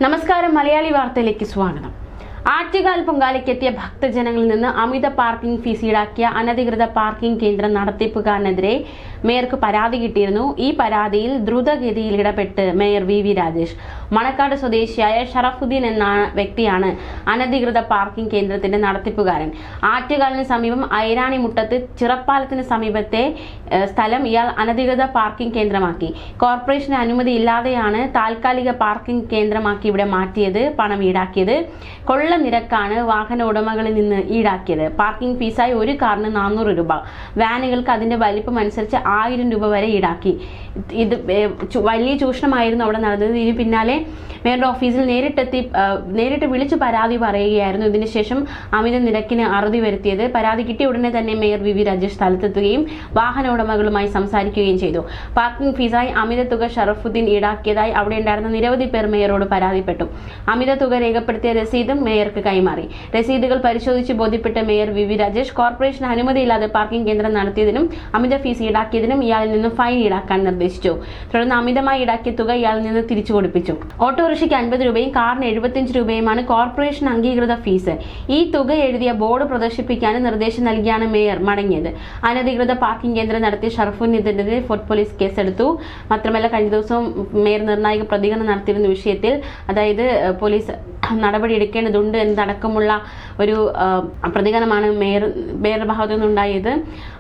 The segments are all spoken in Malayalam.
നമസ്കാരം. മലയാളി വാർത്തയിലേക്ക് സ്വാഗതം. ആറ്റുകാൽ പൊങ്കാലയ്ക്കെത്തിയ ഭക്തജനങ്ങളിൽ നിന്ന് അമിത പാർക്കിംഗ് ഫീസ് ഈടാക്കിയ അനധികൃത പാർക്കിംഗ് കേന്ദ്രം നടത്തിപ്പുകാരനെതിരെ മേയർക്ക് പരാതി കിട്ടിയിരുന്നു. ഈ പരാതിയിൽ ദ്രുതഗതിയിൽ ഇടപെട്ട് മേയർ വി രാജേഷ്. മണക്കാട് സ്വദേശിയായ ഷറഫുദ്ദീൻ എന്ന വ്യക്തിയാണ് അനധികൃത പാർക്കിംഗ് കേന്ദ്രത്തിന്റെ നടത്തിപ്പുകാരൻ. ആറ്റുകാലിന് സമീപം ഐരാണിമുട്ടത്ത് ചിറപ്പാലത്തിന് സമീപത്തെ സ്ഥലം ഇയാൾ അനധികൃത പാർക്കിംഗ് കേന്ദ്രമാക്കി. കോർപ്പറേഷന് അനുമതി ഇല്ലാതെയാണ് താൽക്കാലിക പാർക്കിംഗ് കേന്ദ്രമാക്കി ഇവിടെ മാറ്റിയത്. പണം ഈടാക്കിയത് കൊള്ള നിരക്കാണ് വാഹന ഉടമകളിൽ നിന്ന് ഈടാക്കിയത്. പാർക്കിംഗ് ഫീസായി ഒരു കാറിന് 400 രൂപ, വാനുകൾക്ക് അതിന്റെ വലിപ്പം അനുസരിച്ച് 1000 രൂപ വരെ ഈടാക്കി. ഇത് വലിയ ചൂഷണമായിരുന്നു അവിടെ നടന്നത്. ഇതിന് പിന്നാലെ മേയറുടെ ഓഫീസിൽ നേരിട്ട് വിളിച്ച് പരാതി പറയുകയായിരുന്നു. ഇതിനുശേഷം അമിത നിരക്കിന് അറുതി വരുത്തിയത്. പരാതി കിട്ടിയ ഉടനെ തന്നെ മേയർ വി രാജേഷ് സ്ഥലത്തെത്തുകയും വാഹന ഉടമകളുമായി സംസാരിക്കുകയും ചെയ്തു. പാർക്കിംഗ് ഫീസായി അമിത തുക ഷറഫുദ്ദീൻ ഈടാക്കിയതായി അവിടെ ഉണ്ടായിരുന്ന നിരവധി പേർ മേയറോട് പരാതിപ്പെട്ടു. അമിത തുക രേഖപ്പെടുത്തിയ രസീദും മേയർക്ക് കൈമാറി. രസീതുകൾ പരിശോധിച്ച് ബോധ്യപ്പെട്ട മേയർ വി രാജേഷ് കോർപ്പറേഷൻ അനുമതിയില്ലാതെ പാർക്കിംഗ് കേന്ദ്രം നടത്തിയതിനും അമിത ഫീസ് ഈടാക്കിയതിനും ഇയാളിൽ നിന്ന് ഫൈൻ ഈടാക്കാൻ നിർദ്ദേശിച്ചു. തുടർന്ന് അമിതമായി ഈടാക്കിയ തുക ഇയാളിൽ നിന്ന് തിരിച്ചു കൊടുപ്പിച്ചു. ഓട്ടോറിക്ഷയ്ക്ക് 50 രൂപയും കാറിന് 75 രൂപയുമാണ് കോർപ്പറേഷൻ അംഗീകൃത ഫീസ്. ഈ തുക എഴുതിയ ബോർഡ് പ്രദർശിപ്പിക്കാൻ നിർദ്ദേശം നൽകിയാണ് മേയർ മടങ്ങിയത്. അനധികൃത പാർക്കിംഗ് കേന്ദ്രം നടത്തിയ ഷറഫുദ്ദീനെതിരെ ഫോർട്ട് പോലീസ് കേസെടുത്തു. മാത്രമല്ല, കഴിഞ്ഞ ദിവസവും മേയർ നിർണായക പ്രതികരണം നടത്തിയിരുന്ന വിഷയത്തിൽ, അതായത് പോലീസ് നടപടി എടുക്കേണ്ടതുണ്ട് എന്നതടക്കമുള്ള ഒരു പ്രതികരണമാണ് മേയറുടെ ഭാഗത്തു നിന്നുണ്ടായത്.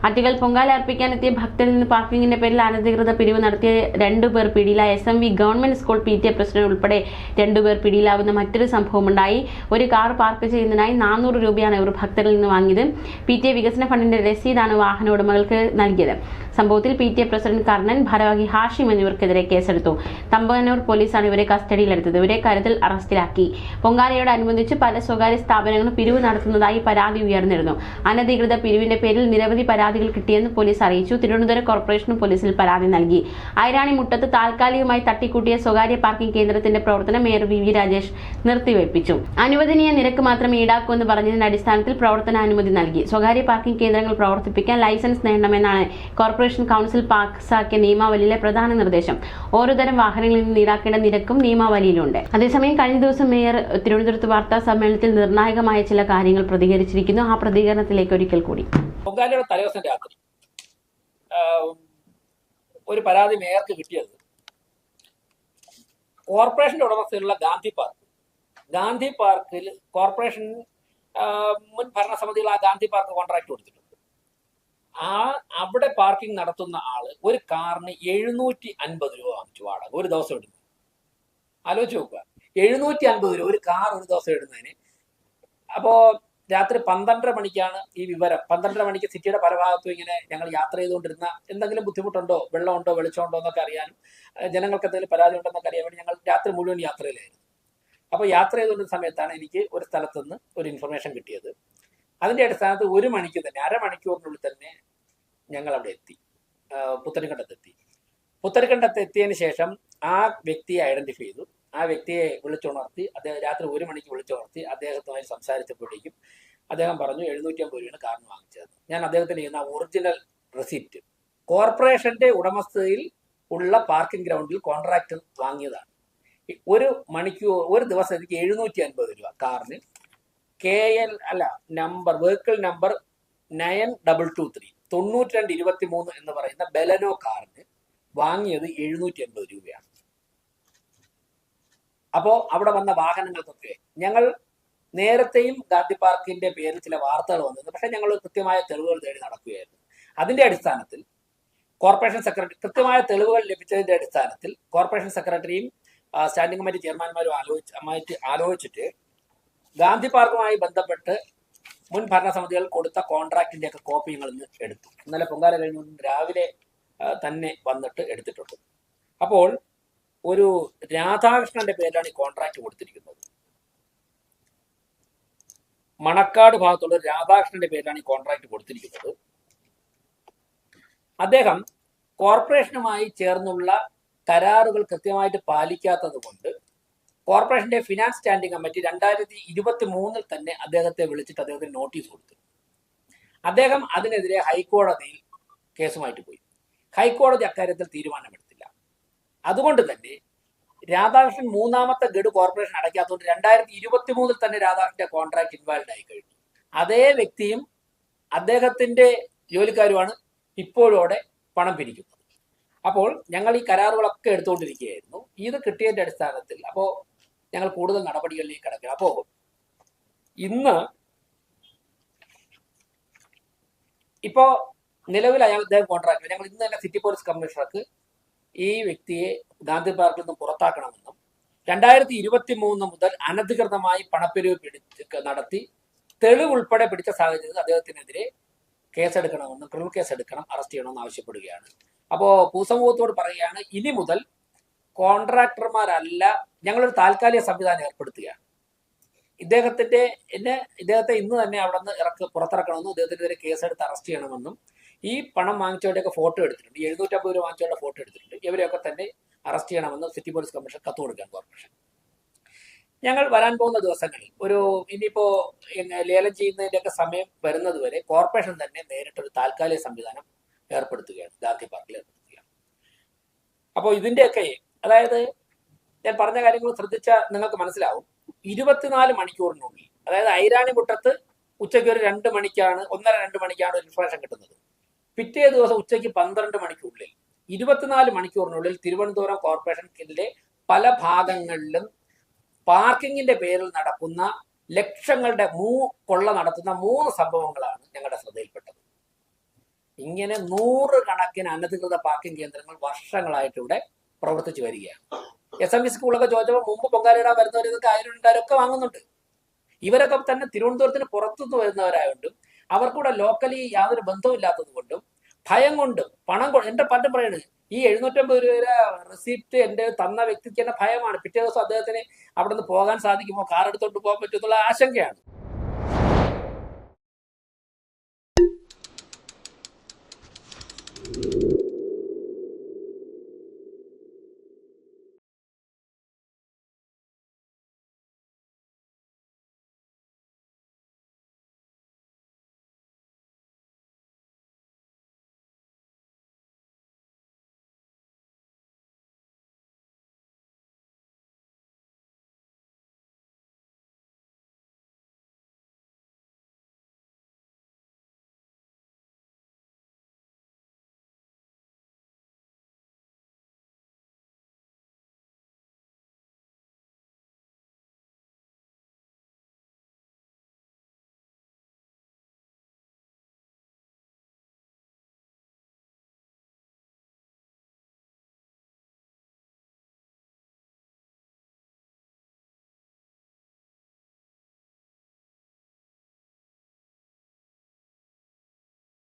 ആറ്റുകാൽ പൊങ്കാല അർപ്പിക്കാനെത്തിയ ഭക്തരിൽ നിന്ന് പാർക്കിങ്ങിന്റെ പേരിൽ അനധികൃത പിരിവ് നടത്തിയ 2 പേർ പിടിയിലായി. SMV government school PTA president ഉൾപ്പെടെ 2 പേർ പിടിയിലാവുന്ന മറ്റൊരു സംഭവമുണ്ടായി. ഒരു കാർ പാർക്ക് ചെയ്യുന്നതിനായി 400 രൂപയാണ് ഇവർ ഭക്തരിൽ നിന്ന് വാങ്ങിയത്. PTA വികസന ഫണ്ടിന്റെ രസീതാണ് വാഹന ഉടമകൾക്ക് നൽകിയത്. സംഭവത്തിൽ PTA പ്രസിഡന്റ് കർണൻ, ഭാരവാഹി ഹാഷിം എന്നിവർക്കെതിരെ കേസെടുത്തു. തമ്പാനൂർ പോലീസാണ് ഇവരെ കസ്റ്റഡിയിലെടുത്തത്. ഇവരെ കരുതൽ അറസ്റ്റിലാക്കി. പൊങ്കാലയോടനുബന്ധിച്ച് പല സ്വകാര്യ സ്ഥാപനങ്ങളും പിരിവ് നടത്തുന്നതായി പരാതി ഉയർന്നിരുന്നു. അനധികൃത പിരിവിന്റെ പേരിൽ നിരവധി പരാതികൾ കിട്ടിയെന്ന് പോലീസ് അറിയിച്ചു. തിരുവനന്തപുരം കോർപ്പറേഷനും പോലീസിൽ പരാതി നൽകി. ഐരാണിമുട്ടത്ത് താൽക്കാലികമായി തട്ടിക്കൂട്ടിയ സ്വകാര്യ പാർക്കിംഗ് കേന്ദ്രത്തിന്റെ പ്രവർത്തനം മേയർ വി രാജേഷ് നിർത്തിവെപ്പിച്ചു. അനുവദനീയ നിരക്ക് മാത്രമേ ഈടാക്കൂവെന്ന് പറഞ്ഞതിന്റെ അടിസ്ഥാനത്തിൽ പ്രവർത്തനാനുമതി നൽകി. സ്വകാര്യ പാർക്കിംഗ് കേന്ദ്രങ്ങൾ പ്രവർത്തിപ്പിക്കാൻ ലൈസൻസ് നേടണമെന്നാണ് കോർപ്പറേഷൻ കൗൺസിൽ പാസാക്കിയ നിയമാവലിയിലെ പ്രധാന നിർദ്ദേശം. ഓരോ തരം വാഹനങ്ങളിൽ നിന്ന് ഈടാക്കേണ്ട നിരക്കും നിയമാവലിയിലുണ്ട്. അതേസമയം കഴിഞ്ഞ ദിവസം മേയർ തിരുവനന്തപുരത്ത് വാർത്താ സമ്മേളനത്തിൽ നിർണായകമായ ചില കാര്യങ്ങൾ പ്രതികരിച്ചിരിക്കുന്നു. ആ പ്രതികരണത്തിലേക്ക് ഒരിക്കൽ കൂടി. പൊങ്കാലയുടെ തലേദിവസം രാത്രി ഒരു പരാതി മേയർക്ക് കിട്ടിയത് കോർപ്പറേഷന്റെ ഉടമസ്ഥയിലുള്ള ഗാന്ധി പാർക്കിൽ കോർപ്പറേഷൻ മുൻ ഭരണസമിതികൾ ആ ഗാന്ധി പാർക്ക് കോൺട്രാക്ട് കൊടുത്തിട്ടുണ്ട്. അവിടെ പാർക്കിംഗ് നടത്തുന്ന ആള് ഒരു കാറിന് 750 രൂപ വാങ്ങിച്ചു വാടക ഒരു ദിവസം ഇടുന്നു. ആലോചിച്ച് നോക്കുക, 750 രൂപ ഒരു കാർ ഒരു ദിവസം ഇടുന്നതിന്. അപ്പോ രാത്രി 12:30 മണിക്കാണ് ഈ വിവരം. 12:30 മണിക്ക് സിറ്റിയുടെ പല ഭാഗത്തും ഇങ്ങനെ ഞങ്ങൾ യാത്ര ചെയ്തുകൊണ്ടിരുന്ന എന്തെങ്കിലും ബുദ്ധിമുട്ടുണ്ടോ, വെള്ളമുണ്ടോ, വെളിച്ചമുണ്ടോ എന്നൊക്കെ അറിയാനും ജനങ്ങൾക്ക് എന്തെങ്കിലും പരാതി ഉണ്ടോ എന്നൊക്കെ അറിയാൻ വേണ്ടി ഞങ്ങൾ രാത്രി മുഴുവൻ യാത്രയിലായിരുന്നു. അപ്പോൾ യാത്ര ചെയ്തുകൊണ്ടിരുന്ന സമയത്താണ് എനിക്ക് ഒരു സ്ഥലത്തുനിന്ന് ഒരു ഇൻഫർമേഷൻ കിട്ടിയത്. അതിന്റെ അടിസ്ഥാനത്തിൽ 1 മണിക്ക് തന്നെ, അരമണിക്കൂറിനുള്ളിൽ തന്നെ ഞങ്ങൾ അവിടെ എത്തി. പുത്തരിക്കണ്ടത്ത് എത്തിയതിന് ശേഷം ആ വ്യക്തിയെ ഐഡന്റിഫൈ ചെയ്തു. ആ വ്യക്തിയെ വിളിച്ചുണർത്തി. അദ്ദേഹം രാത്രി 1 മണിക്ക് വിളിച്ചുണർത്തി. അദ്ദേഹത്തുമായി സംസാരിച്ചപ്പോഴേക്കും അദ്ദേഹം പറഞ്ഞു 750 രൂപയാണ് കാറിന് വാങ്ങിച്ചത്. ഞാൻ അദ്ദേഹത്തിന് ചെയ്യുന്ന ഒറിജിനൽ റെസിപ്റ്റ് കോർപ്പറേഷന്റെ ഉടമസ്ഥതയിൽ ഉള്ള പാർക്കിംഗ് ഗ്രൗണ്ടിൽ കോൺട്രാക്ടർ വാങ്ങിയതാണ്. ഒരു ദിവസം എനിക്ക് 750 രൂപ കാറിന് വെഹിക്കിൾ നമ്പർ 9223 9223 എന്ന് പറയുന്ന ബെലനോ കാറിന് വാങ്ങിയത് 750 രൂപയാണ്. അപ്പോ അവിടെ വന്ന വാഹനങ്ങൾക്കൊക്കെ ഞങ്ങൾ നേരത്തെയും ഗാന്ധി പാർക്കിന്റെ പേരിൽ ചില വാർത്തകൾ വന്നത്, പക്ഷെ ഞങ്ങൾ കൃത്യമായ തെളിവുകൾ തേടി നടക്കുകയായിരുന്നു. അതിന്റെ അടിസ്ഥാനത്തിൽ കോർപ്പറേഷൻ സെക്രട്ടറി കൃത്യമായ തെളിവുകൾ ലഭിച്ചതിന്റെ അടിസ്ഥാനത്തിൽ കോർപ്പറേഷൻ സെക്രട്ടറിയും സ്റ്റാൻഡിംഗ് കമ്മിറ്റി ചെയർമാൻമാരും ആലോചിച്ചിട്ട് ഗാന്ധി പാർക്കുമായി ബന്ധപ്പെട്ട് മുൻ ഭരണസമിതികൾ കൊടുത്ത കോൺട്രാക്ടിന്റെ ഒക്കെ കോപ്പി ഞങ്ങൾ ഇന്ന് എടുത്തു. ഇന്നലെ പൊങ്കാല കഴിഞ്ഞ രാവിലെ തന്നെ വന്നിട്ട് എടുത്തിട്ടുണ്ട്. അപ്പോൾ ഒരു രാധാകൃഷ്ണന്റെ പേരിലാണ് ഈ കോൺട്രാക്ട് കൊടുത്തിരിക്കുന്നത്. മണക്കാട് ഭാഗത്തുള്ള രാധാകൃഷ്ണന്റെ പേരിലാണ് ഈ കോൺട്രാക്ട് കൊടുത്തിരിക്കുന്നത്. അദ്ദേഹം കോർപ്പറേഷനുമായി ചേർന്നുള്ള കരാറുകൾ കൃത്യമായിട്ട് പാലിക്കാത്തത് കൊണ്ട് കോർപ്പറേഷന്റെ ഫിനാൻസ് സ്റ്റാൻഡിംഗ് കമ്മിറ്റി 2023 തന്നെ അദ്ദേഹത്തെ വിളിച്ചിട്ട് അദ്ദേഹത്തിന് നോട്ടീസ് കൊടുത്തു. അദ്ദേഹം അതിനെതിരെ ഹൈക്കോടതിയിൽ കേസുമായിട്ട് പോയി. ഹൈക്കോടതി അക്കാര്യത്തിൽ തീരുമാനമെടുത്തില്ല. അതുകൊണ്ട് തന്നെ രാധാകൃഷ്ണൻ മൂന്നാമത്തെ ഗഡു കോർപ്പറേഷൻ അടയ്ക്കാത്തതുകൊണ്ട് 2023 തന്നെ രാധാകൃഷ്ണന്റെ കോൺട്രാക്ട് ഇൻവാലിഡ് ആയി കഴിഞ്ഞു. അതേ വ്യക്തിയും അദ്ദേഹത്തിന്റെ ജോലിക്കാരുമാണ് ഇപ്പോഴോടെ പണം പിരിക്കുന്നത്. അപ്പോൾ ഞങ്ങൾ ഈ കരാറുകളൊക്കെ എടുത്തുകൊണ്ടിരിക്കുകയായിരുന്നു. ഇത് കിട്ടിയതിന്റെ അടിസ്ഥാനത്തിൽ അപ്പോൾ ഞങ്ങൾ കൂടുതൽ നടപടികളിലേക്ക് കടക്കുക. അപ്പോൾ ഇന്ന് ഇപ്പോ നിലവിൽ അദ്ദേഹം കോൺട്രാക്ട് ഞങ്ങൾ ഇന്ന് തന്നെ സിറ്റി പോലീസ് കമ്മീഷണർക്ക് ഈ വ്യക്തിയെ ഗാന്ധി പാർക്കിൽ നിന്നും പുറത്താക്കണമെന്നും 2023 മുതൽ അനധികൃതമായി പണപ്പിരിവ് നടത്തി തെളിവ് ഉൾപ്പെടെ പിടിച്ച സാഹചര്യത്തിൽ അദ്ദേഹത്തിനെതിരെ കേസെടുക്കണമെന്നും ക്രിമിനൽ കേസ് എടുക്കണം, അറസ്റ്റ് ചെയ്യണമെന്ന് ആവശ്യപ്പെടുകയാണ്. അപ്പോൾ പൊതുസമൂഹത്തോട് പറയുകയാണ്, ഇനി മുതൽ കോൺട്രാക്ടർമാരല്ല, ഞങ്ങളൊരു താൽക്കാലിക സംവിധാനം ഏർപ്പെടുത്തുകയാണ്. ഇദ്ദേഹത്തെ ഇന്ന് തന്നെ അവിടെ നിന്ന് പുറത്തിറക്കണമെന്നും ഇദ്ദേഹത്തിനെതിരെ കേസെടുത്ത് അറസ്റ്റ് ചെയ്യണമെന്നും ഈ പണം വാങ്ങിച്ചവരുടെയൊക്കെ ഫോട്ടോ എടുത്തിട്ടുണ്ട്, 750 രൂപ വാങ്ങിച്ചവരുടെ ഫോട്ടോ എടുത്തിട്ടുണ്ട്, ഇവരെയൊക്കെ തന്നെ അറസ്റ്റ് ചെയ്യണമെന്ന് സിറ്റി പോലീസ് കമ്മീഷൻ കത്ത് കൊടുക്കാൻ കോർപ്പറേഷൻ. ഞങ്ങൾ വരാൻ പോകുന്ന ദിവസങ്ങളിൽ ഇനിയിപ്പോ ലേലം ചെയ്യുന്നതിന്റെയൊക്കെ സമയം വരുന്നത് വരെ കോർപ്പറേഷൻ തന്നെ നേരിട്ടൊരു താൽക്കാലിക സംവിധാനം ഏർപ്പെടുത്തുകയാണ്, ഗാന്ധി പാർക്കിൽ ഏർപ്പെടുത്തുകയാണ്. അപ്പോൾ ഇതിന്റെയൊക്കെ അതായത് ഞാൻ പറഞ്ഞ കാര്യങ്ങൾ ശ്രദ്ധിച്ചാൽ നിങ്ങൾക്ക് മനസ്സിലാവും. 24 മണിക്കൂറിനുള്ളിൽ, അതായത് ഐരാണിമുട്ടത്ത് ഉച്ചയ്ക്ക് ഒരു 2 മണിക്കാണ് 1:30-2 മണിക്കാണ് ഒരു ഇൻഫർമേഷൻ കിട്ടുന്നത്. പിറ്റേ ദിവസം ഉച്ചയ്ക്ക് 12 മണിക്കുള്ളിൽ 24 മണിക്കൂറിനുള്ളിൽ തിരുവനന്തപുരം കോർപ്പറേഷനിലെ പല ഭാഗങ്ങളിലും പാർക്കിങ്ങിന്റെ പേരിൽ നടക്കുന്ന ലക്ഷങ്ങളുടെ കൊള്ള നടത്തുന്ന 3 സംഭവങ്ങളാണ് ഞങ്ങളുടെ ശ്രദ്ധയിൽപ്പെട്ടത്. ഇങ്ങനെ 100 കണക്കിന് അനധികൃത പാർക്കിംഗ് കേന്ദ്രങ്ങൾ വർഷങ്ങളായിട്ട് ഇവിടെ പ്രവർത്തിച്ചു വരികയാണ്. SME സ്കൂളൊക്കെ ചോദിച്ചപ്പോൾ മുമ്പ് പൊങ്കാലയിടാൻ വരുന്നവർ ഇതൊക്കെ 1000 വാങ്ങുന്നുണ്ട്. ഇവരൊക്കെ തന്നെ തിരുവനന്തപുരത്തിന് പുറത്തുനിന്ന് വരുന്നവരായതുകൊണ്ടും അവർക്കൂടെ ലോക്കലി യാതൊരു ബന്ധവും കൊണ്ടും ഭയം കൊണ്ടും എന്റെ പലരും പറയുന്നത് ഈ 750 രൂപ റെസിപ്റ്റ് എന്റെ തന്ന വ്യക്തിക്ക് തന്നെ ഭയമാണ്. പിറ്റേ ദിവസം അദ്ദേഹത്തിന് അവിടെ നിന്ന് പോകാൻ സാധിക്കുമോ, കാർ എടുത്തോണ്ട് പോകാൻ പറ്റുമെന്നുള്ള ആശങ്കയാണ്.